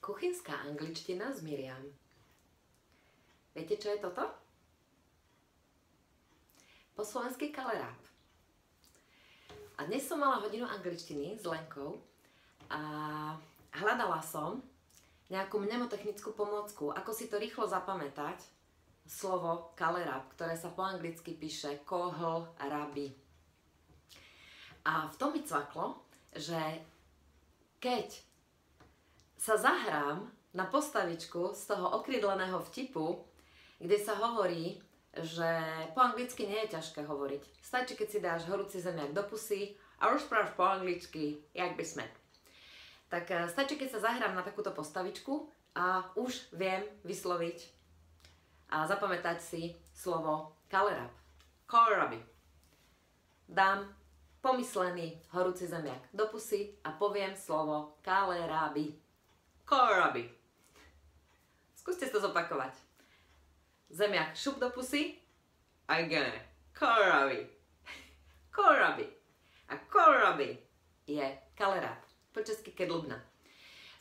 Kuchynská angličtina s Miriam. Viete, čo je toto? Po slovensky kaleráp. A dnes som mala hodinu angličtiny s Lenkou a hľadala som nejakú mnemotechnickú pomôcku, ako si to rýchlo zapamätať slovo kaleráp, ktoré sa po anglicky píše kohlrabi. A v tom mi cvaklo, že keď sa zahrám na postavičku z toho okrídleného vtipu, kde sa hovorí, že po anglicky nie je ťažké hovoriť. Stačí, keď si dáš horúci zemiak do pusy a rozprávaš po anglicky, jak by sme. Tak stačí, keď sa zahrám na takúto postavičku a už viem vysloviť a zapamätať si slovo kaleráp. Kohlrabi. Dám pomyslený horúci zemiak do pusy a poviem slovo kalerābi. Kohlrabi. Skúste to zopakovať. Zemiak šup do pusy a again. Kohlrabi. Kohlrabi. A kohlrabi je kaleráp. Po česky kedlubna.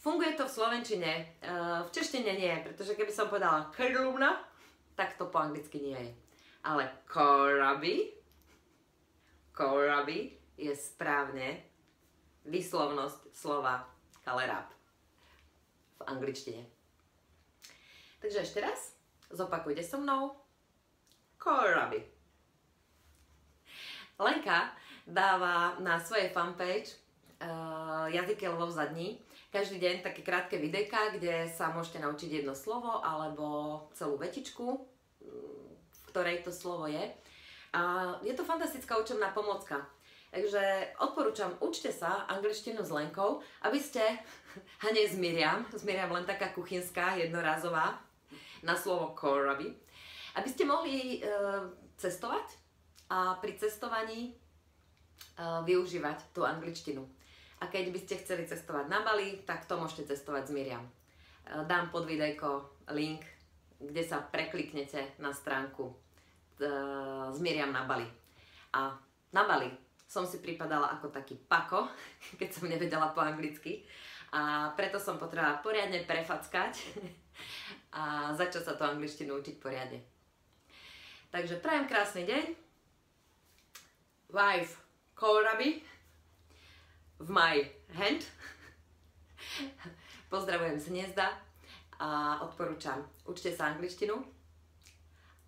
Funguje to v slovenčine, v češtine nie, pretože keby som povedala kedlubna, tak to po anglicky nie je. Ale kohlrabi je správne výslovnosť slova kaleráp v angličtine. Takže ešte raz, zopakujte so mnou. Kohlrabi. Lenka dáva na svojej fanpage Jazyky lvov za dní každý deň také krátke videjka, kde sa môžete naučiť jedno slovo alebo celú vetičku, v ktorej to slovo je. A je to fantastická učebná pomôcka. Takže odporúčam, učte sa angličtinu s Lenkou, aby ste, a nie s Miriam len taká kuchynská, jednorázová, na slovo kohlrabi, aby ste mohli cestovať a pri cestovaní využívať tú angličtinu. A keď by ste chceli cestovať na Bali, tak to môžete cestovať s Miriam. Dám pod videjko link, kde sa prekliknete na stránku s Miriam na Bali. A na Bali som si pripadala ako taký pako, keď som nevedela po anglicky. A preto som potrebovala poriadne prefackať a začať sa tú angličtinu učiť poriadne. Takže prajem krásny deň. Wife kohlrabi v my hand. Pozdravujem z hniezda a odporúčam, učte sa angličtinu,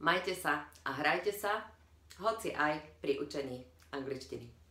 majte sa a hrajte sa, hoci aj pri učení angličtiny.